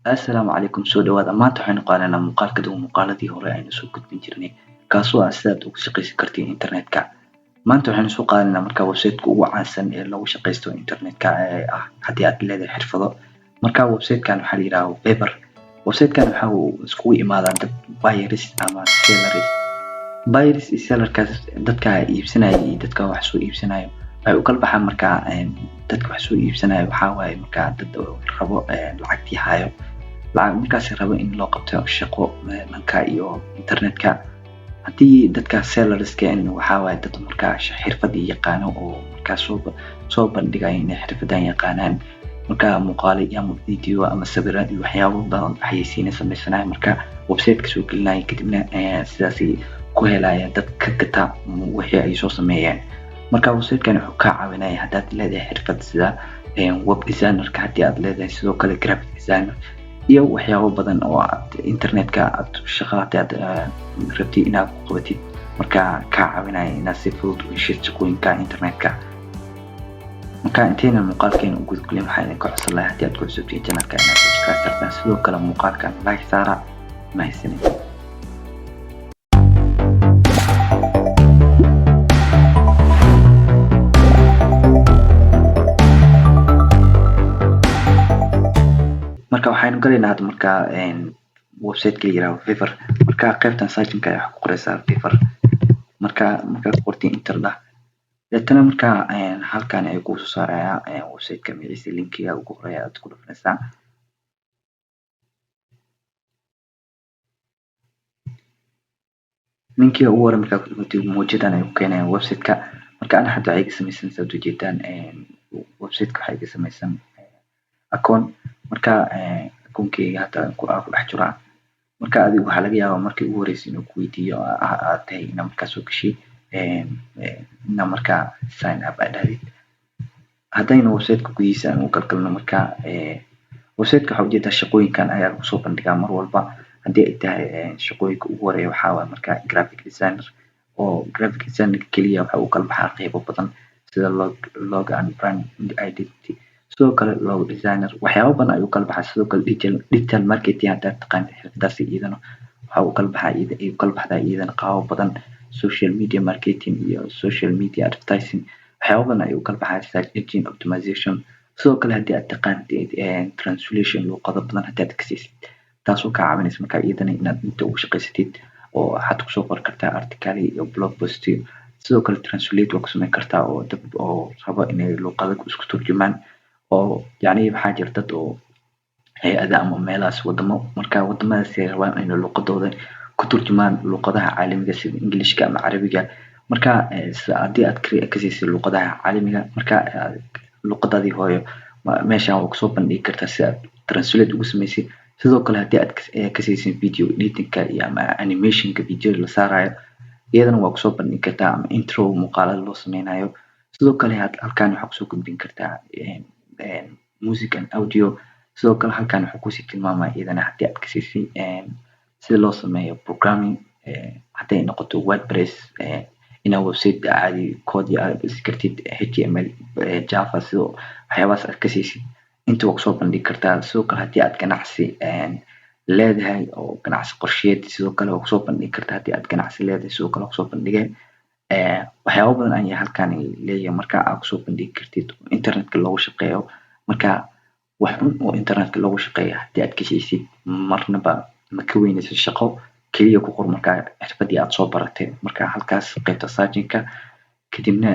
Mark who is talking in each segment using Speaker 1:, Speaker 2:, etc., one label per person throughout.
Speaker 1: Assalaamu calaykum soo dhawaada maanta waxaynu qaadanaa muuqaal ka duwan muuqaaladii hore aynu soo gudbin jirnay kaasoo ah sidaad ugu shaqaysan kartiin internetka maanta waxaynu soo qaadanaa markaa website-ka ugu caansan ee lagu shaqaysto internetka ee ah haddii aad leedahay xirfado markaa website-kan waxaa la yidhaahdaa Fiverr website-kan waxa uu iskugu imaadaa dad buyers ama sellers buyers iyo sellerkaas dadka iibsanaya iyo dadka wax soo iibsanaya waxay u kala baxaan markaa dadka wax soo iibsanaya waxaa waaye markaa dad rabo lacagtii hayo lacag markaas rabo in loo qabto shaqo dhanka iyo internetka haddii dadka sellerska waxaa waaye dad markaa xirfadii yaqaano oo markaa soo bandhigaya inay xirfadan yaqaanaan markaa muuqaalo ama video ama sawirro iyo waxyaabo badan xayeysiin samaysanaya marka website-ka soo gelinaya kadibna sidaas ku helaya dad ka gata wixii ay soo sameeyeen marka website-kan wuxuu ka caawinaya haddaad leedahay xirfad sida web designer-ka haddii aad leedahay sidoo kale graphic designer iyo waxyaabo badan oo aad internetka aad shaqada aad rabtid inaad ku qabatid marka ka caawinaya inaad si fudud u heshid shaqooyinka internetka marka intayna muuqaalkeena u gudbin waxaan idinka codsan lahaa haddii aad ku cusubtihiin channelka inaad subscribe sartaan sidoo kale muuqaalkan like saara mahadsanid marka waxaynu galaynaa hadda markaa website-ka la yiraahdo Fiverr marka qaybtan searching-ka ayaa ku qoraysaa Fiverr marka qortiin enter dah deetana marka halkan ay ku soo saaraya website-ka magaciisa linkiga ugu horeeya aad ku dhufanaysaa linkiga ugu horeeya marka ku dhufatid muujadan ay ku keenayaan website-ka marka ana hadda waxay ka samaysan saad u jeedaan website-ka waxay ka samaysan account marka akoonkeyga hadda ku dhex jiraa marka adiga waxaa laga yaabaa markii ugu horeysay inuu ku weydiiyo aad tahay inaad markaa soo gashay inaad markaa sign up aad dhahdid haddaynu website-ka gudihiisa aan u galgalno marka website-ka waxaa ujeedaa shaqooyinkan ayaa lagu soo bandhigaa mar walba haddii ay tahay shaqooyinka ugu horeeya waxaa waaye marka graphic designer oo graphic designer keliya waxa uu kala baxaa qaybo badan sida logo and brand identity sidoo kale logo designer waxyaabo badan ayuu kala baxaa sidoo kale digital marketing haddaad taqaanid xirfadaasi iyadana waxa uu kala baxdaa iyadana qaabo badan social media marketing iyo social media advertising waxyaabo badan ayuu kala baxaa search engine optimization sidoo kale haddii aad taqaanid translation luqado badan haddii aad ka siisid taasoo kaa caawinaysa marka iyadana inaad inta ugu shaqaysatid oo waxaad kusoo qori kartaa article iyo blog post sidoo kale translate waa ku samayn kartaa oo dad oo rabo inay luqado isku turjumaan oo yacni waxaa jira dad oo hay-ada ama meelahaas wadamo marka wadamadaas ay rabaan inay luqadooda ku turjumaan luqadaha caalamiga sida Englishka ama Carabiga marka haddii aad ka siisid luqadaha caalamiga marka luqadaadii hooyo meeshan waa kusoo bandhigi kartaa si aad translate ugu samaysid sidoo kale haddii aad ka siisid video editing-ka iyo ama animation-ka video la saarayo iyadana waa kusoo bandhigi kartaa ama intro muuqaalada loo sameynayo sidoo kale halkan waxaa kusoo gudbin kartaa music and audio sidoo kale halkan wuxuu kusii tilmaamaya iyadana haddii aad ka siisay sida loo sameeyo programming hadday noqoto wordpress inaad website caadi code aad dhisi kartid html java sidoo waxyaabahaas aad ka siisid inta waa kusoo bandhigi kartaa sidoo kale haddii aad ganacsi leedahay oo ganacsi qorsheed sidoo kale waa kusoo bandhigi kartaa haddii aad ganacsi leedahay sidoo kale waa kusoo bandhigay waxyaabo badan ayaa halkan leeyahay marka aad kusoo bandhigi kartid internetka loogu shaqeeyo marka wax xun oo internetka loogu shaqeeyo haddii aad ka siisid marnaba ma ka weynayso shaqo keliya ku qor markaa xirfadii aad soo baratay marka halkaas qaybta searching-ka kadibna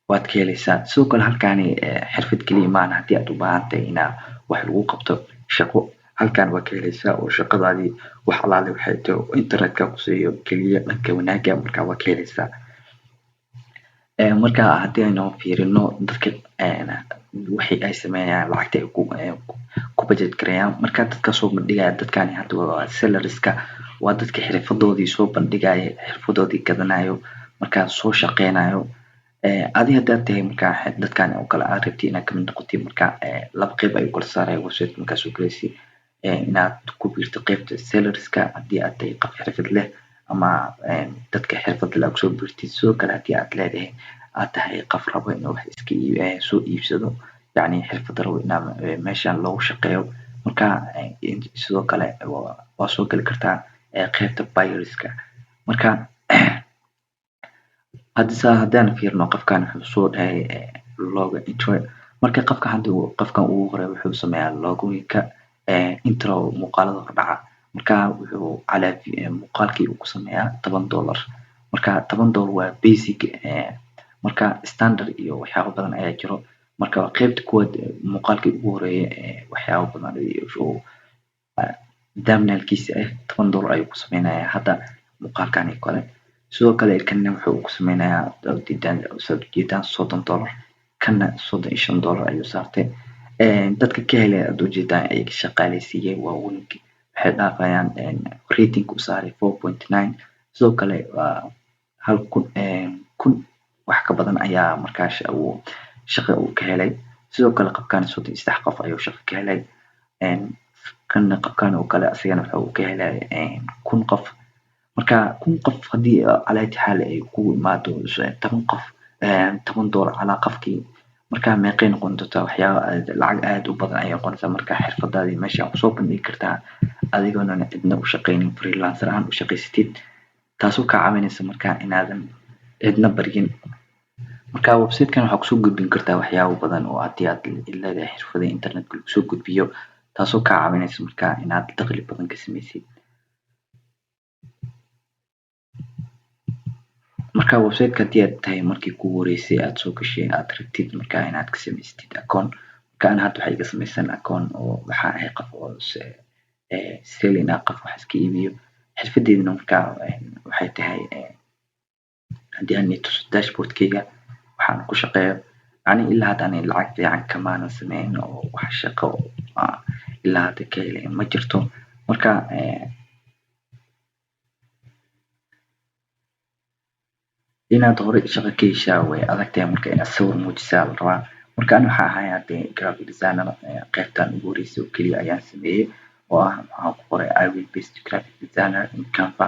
Speaker 1: waad ka helaysaa sidoo kale halkani xirfad keliya maahan haddii aad u baahan tahay inaad wax lagu qabto shaqo halkan waa ka helaysaa oo shaqadaadii wax alaale waxay tahay oo internetka kuseeyo keliya dhanka wanaaga marka waa ka helaysaa marka haddii aynu fiirino dadka wixii ay sameeyaan lacagta ay ku budget gareeyaan marka dadka soo bandhigaya dadkani hadda waa sellerska waa dadka xirfadoodii soo bandhigaya xirfadoodii gadanayo markaa soo shaqeynayo adi haddaad tahay markaa dadkan oo kale aad rabtid inaad kamid noqotid marka laba qayb ayuu kala saaraya website markaa soo galaysid inaad ku biirto qaybta sellerska haddii aad tahay qof xirfad leh ama dadka xirfadda leh aad kusoo biirtid sidoo kale haddii aad leedahay aad tahay qof rabo inuu wax iska soo iibsado yacni xirfad rabo inaa meeshan loogu shaqeeyo marka sidoo kale waa soo gali kartaa qaybta buyerska marka haddaan fiirino qofkan wuxuu soo dhahay logo intro marka qofkan ugu hore wuxuu sameeyaa logoyinka intro muuqaalada hordhaca marka wuxuu muuqaalkii uu ku sameeyaa $10 marka $10 waa basic marka standard iyo waxyaabo badan ayaa jiro marka qaybta kuwaad muuqaalkii ugu horeeyay waxyaabo badan ayuu thumbnailkiisa $10 ayuu ku sameynayaa hadda muuqaalkan kale sidoo kale kanna wuxuu ku sameynayaa ujeedaan $30 kanna $35 ayuu saartay dadka ka helay ujeedaan ay shaqaaleysiiyay waa weynki waxay dhaafayaan rating u saaray 4.9 sidoo kale hal kun wax ka badan ayaa markaas shaqo uu ka helay sidoo kale qofkan 33 qof ayuu shaqo ka helay kanna qofkan oo kale asagana wuxuu ka helay 1000 qof marka 1000 qof hadii calaati xaal ay ku imaado 10 qof $10 calaa qofkii marka meeqay noqon doontaa waxyaabo lacag aad u badan ayay noqonaysaa marka xirfadaadii meesha ku soo bandhigi kartaa adigoona cidna u shaqeynin freelancer ahaan u shaqaysatid taasoo ka caawinaysa marka inaadan cidna baryin marka website-kan waxaa kusoo gudbin kartaa waxyaabo badan oo haddii aad leedahay xirfada internetka lagu soo gudbiyo taasoo ka caawinaysa marka inaad dakhli badan ka samaysid marka website-ka haddii aad tahay markii kugu horeysay aad soo gashay aad rabtid marka inaad ka samaysatid account marka ana hadda waxaa iga samaysan account oo waxaa ahay qof oo selling qof wax iska iibiyo xirfadeydana marka waxay tahay haddii aan tuso dashboardkayga waxaan ku shaqeeyo yani ilaa hadda aan lacag fiican kamaanan sameyn oo wax shaqo ilaa hadda ka helay ma jirto marka inaad hore shaqo ka heshaa way adag tahay marka inaad sawir muujisaa la rabaa marka ana waxaa ahay hadee graphic designer qaybtan ugu horeysay oo keliya ayaan sameeyey oo ah waxaan ku qoray I will best graphic designer in Canva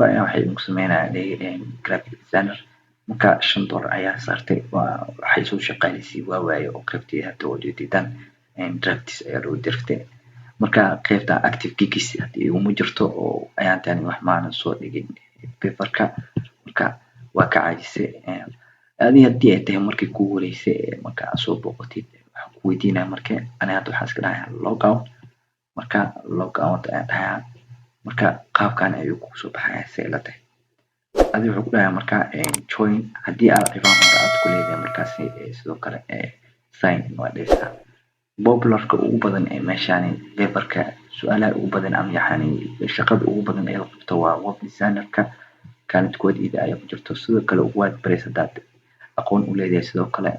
Speaker 1: ayaa waxay igu sameynayaan graphic designer marka $5 ayaa saartay waxay soo shaqaaleysay waa waaye oo qaybtii hadda oo jeedaan drafts ayaa loo dirtay marka qaybta active gigs hadii iguma jirto oo ayaan tani wax maanan soo dhigin paperka marka waa ka caajisay haddii ay tahay markii kugu horeysay marka aad soo booqatid waxaan ku weydiinaya marka ani hadda waxaan iska dhahayaa logout marka logout ayaan dhahayaa marka qaabkan ayuu kugu soo baxayaa si ay la tahay adiga wuxuu ku dhahayaa marka join haddii aad ciwaan hore aad ku leedahay markaasi sidoo kale sign in waa dhehaysaa popularka ugu badan ee meeshaani paperka su-aalaha ugu badan ama yacni shaqada ugu badan ee la qabto waa web designerka كانت كود إذا أي بجرت sidoo kale WordPress hadaad aqoon u leedahay sidoo kale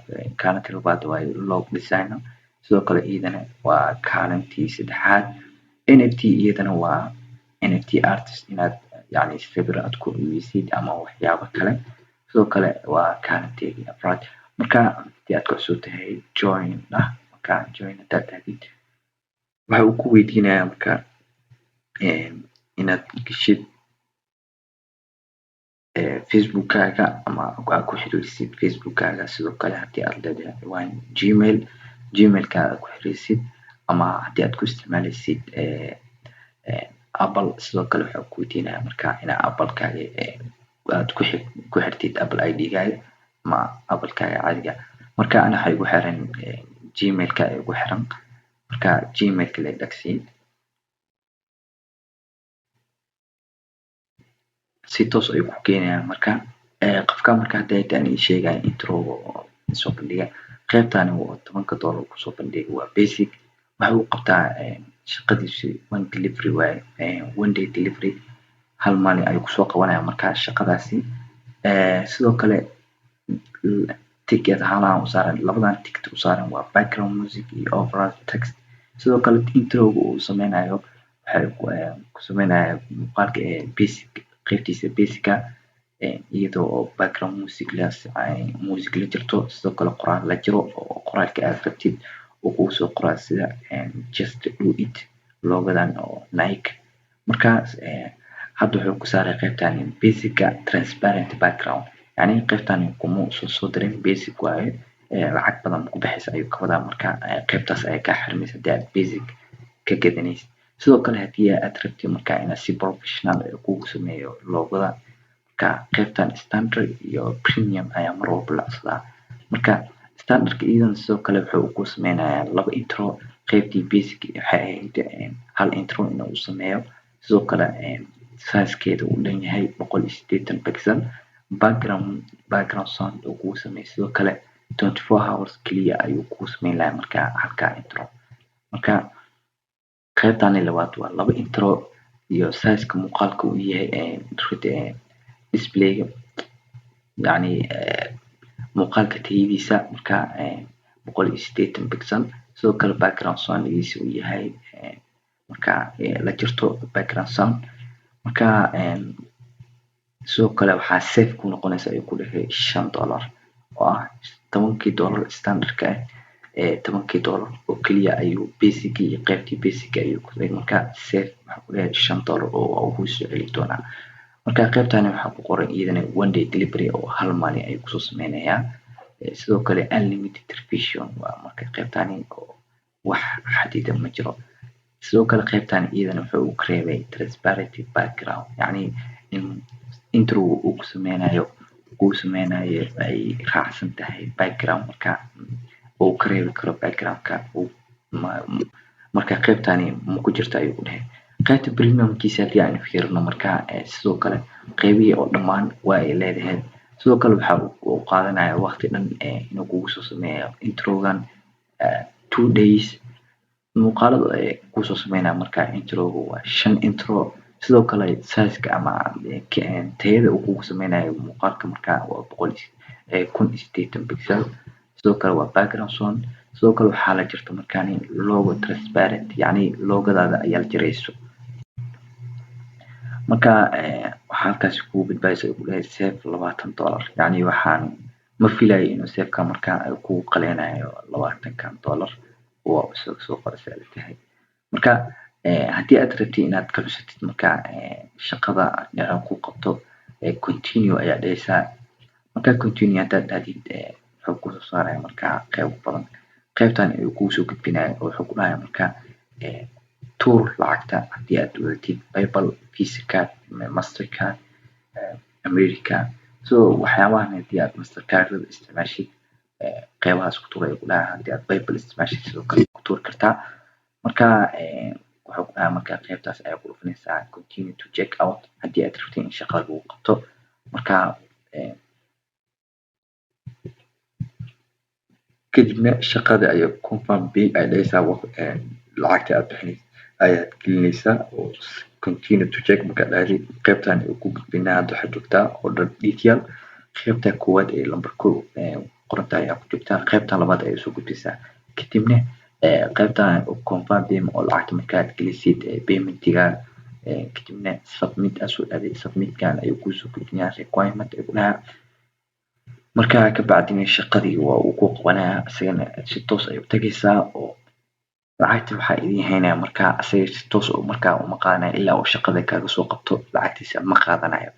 Speaker 1: kaalinta labaad waa log designer sidoo kale iyadana waa kaalintii saddexaad NFT iyadana waa NFT artist inaad yani sawir aad ku iibsid ama waxyaabo kale sidoo kale waa kaalinteedii afraad marka hadii aad ku cusub tahay join marka join hadaad tahdid waxa uu ku weydiinayaa marka inaad gashid facebookkaaga ama aad ku xiriirisid facebookkaaga sidoo kale haddii aad leedahay ciwaan gmailkaaga ku xiriirisid ama haddii aad ku isticmaalaysid apple sidoo kale waxaa ku weydiinayaa marka inaad applekaaga aad ku xirtid apple ID-gaaga ama applekaaga caadiga marka ana waxaa igu xiran gmailka igu xiran marka gmailka la dhagsiin si toos ayuu ku keenayaa marka qofka marka hadday tani sheegay intro soo bandhiga qaybtani waa $10 ku soo bandhiga waa basic waxa uu qabtaa shaqadiisu one delivery waaye one day delivery hal maalin ayuu ku soo qabanaya marka shaqadaasi sidoo kale ticket ahaan u saaran labadan ticket u saaran waa background music iyo overall text sidoo kale intro uu sameynayo waxay ku sameynaya muuqaalka basic qaybtiisa basica iyadoo background music la jirto sidoo kale qoraal la jiro oo qoraalka aad rabtid uu kugu soo qoraa sida just do it logadan oo Nike markaas hadda wuxuu ku saaray qaybtan basica transparent background yani qaybtan kuma soo dirin basic waaye lacag badan ku bixisa ayuu ka wadaa marka qaybtaas ay ka xirmaysa dad basic ka gadanaysid. Sidoo kale haddii aad rabtid markaa inaad si professional kugu sameeyo loogada, marka qaybtan standard iyo premium ayaa mar walba la codsadaa. Marka standardka iyadana sidoo kale wuxuu kuu sameynayaa 2 intro. qaybtii basic waxay ahayd 1 intro inuu sameeyo. sidoo kale size-keeda uu dhan yahay 180 pixel. background sound uu kuu sameeyo. sidoo kale 24 hours kaliya ayuu kuu sameyn lahaa markaa halkaa intro. marka qaybtani labaad waa 2 intro iyo size-ka muuqaalka uu yahay display-ga yacni muuqaalka tayadiisa marka 180 pixel. sidoo kale background sound-giisa uu yahay marka la jirto background sound. marka sidoo kale waxaa safe ku noqonaysa ay ku dhahay $5 oo ah $10 standardka ah. $10 oo kaliya ayuu basic iyo qaybtii basic ayuu ku leeyahay. marka safe waxaa ku dhahay $5 oo ugu soo celi doonaa. marka qaybtani waxaa ku qoran iyadana 1 day delivery oo hal maalin ay kusoo sameynayaan. sidoo kale unlimited revision waa marka qaybtani oo wax xadidan ma jiro. sidoo kale qaybtani iyadana wuxuu u reebay transparency background yacni in intro uu ku sameynayo ay raacsan tahay background marka uu ka reebi karo background-ka marka qaybtani ma ku jirto ayuu ku dhahay. qaybta premium-kiisa haddii aan fiirino marka sidoo kale qaybihii oo dhammaan waa ay leedahay. sidoo kale waxa uu qaadanaya waqti dhan inuu kugu soo sameeyo introgan 2 days. muuqaalada kusoo sameynaya marka introga waa 5 intro. sidoo kale size-ka ama tayada uu kugu sameynayo muuqaalka marka waa 1080 pixel. sidoo kale waa background sound. sidoo kale waxaa la jirta markaan logo transparent yacni loogadaada ayaa la jirayso. marka waxaa halkaas kugu badbaadaysa ay ku dhahay safe $20 yacni waxaan ma filayo inuu safe-ka marka kugu qaleynayo $20 oo isaga soo qoraysa ay tahay. marka haddii aad rabtid inaad ka cusubtid marka shaqada inaad ku qabto continue ayaa dhahaysaa. marka continue haddaad dhahdid wuxuu kusoo saaraya marka qayb badan. qaybtan ayuu kugu soo gudbinaya oo wuxuu ku dhahayaa marka tuur lacagta haddii aad wadatid PayPal, Visa card, Mastercard, America. so waxyaabahan haddii aad Mastercard-da isticmaashid qaybahaas ku tuur ayuu ku dhahayaa. haddii aad PayPal isticmaashid sidoo kale ku tuuri kartaa. marka wuxuu ku dhahayaa marka qaybtaas ayaa ku dhufanaysaa continue to check out haddii aad rabtid in shaqada lagu qabto. marka kadibna shaqada ayaa confirm pay ay dhahaysaa. lacagta aad bixinaysid ayaad gelinaysaa oo continue to check markaad dhahdid qaybtan ayuu ku gudbinaa. hadda waxaad joogtaa order detail. qaybta koowaad ee lambar 1 qoranta ayaa ku joogtaa. qaybta labaad ayay soo gudbinaysaa. kadibna qaybtan confirm payment oo lacagta markaad gelisid payment-iga kadibna submit aad soo dhahday submit-kan ayuu kusoo gudbinayaa requirement ayuu ku dhahayaa. marka ka bacdina shaqadii waa uu ku qabanayaa isagana si toos ayuu tagaysaa oo lacagta waxaa idin haynaya marka asaga si toos markaa uma qaadanayo ilaa uu shaqada kaaga soo qabto lacagtiisa ma qaadanayo.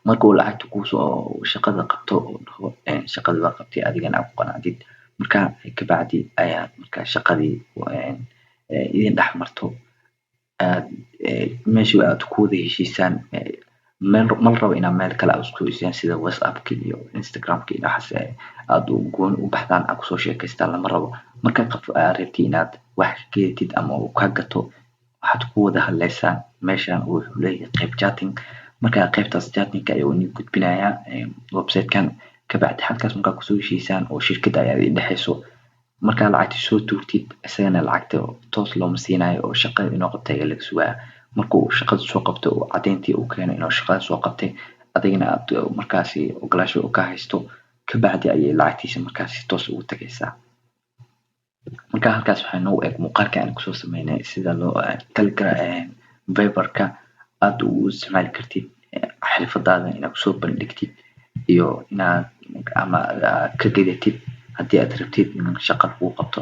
Speaker 1: marka uu lacagta kusoo shaqada qabto oo dhaho shaqada waa qabtay adigana aad ku qanacdid marka ka bacdi ayaa marka shaqadii idin dhex marto meeshii aad ku wada heshiisaan. ma la rabo inaad meel kale aad isku heshiisaan sida WhatsApp-ka iyo Instagram-ka iyo waxaas aad gooni u baxdaan aad kusoo sheekaystaan lama rabo. marka qof aad rabtid inaad wax ka gadatid ama uu kaa gato waxaad ku wada hadlaysaan. meeshan wuxuu leeyahay qayb chatting. marka qaybtaas chatting-ka ayuu idin gudbinayaa website-kan. ka bacdi halkaas markaa kusoo heshiisaan oo shirkadda ayaa idin dhexayso. markaa lacagta soo tuurtid isagana lacagta toos looma siinayo oo shaqada inuu qabtay ayaa laga sugayaa. marka uu shaqada soo qabto oo caddeyntii uu keeno inuu shaqada soo qabtay adigana aad markaasi ogolaansho ka haysto ka bacdi ayay lacagtiisa markaasi toos ugu tagaysaa. marka halkaas waxaa noogu eg muuqaalka aan kusoo sameynay sida loo Telegram Viber-ka aad ugu isticmaali kartid xirfadaada inaad kusoo bandhigtid iyo inaad ama ka gadatid haddii aad rabtid in shaqada kuu qabto.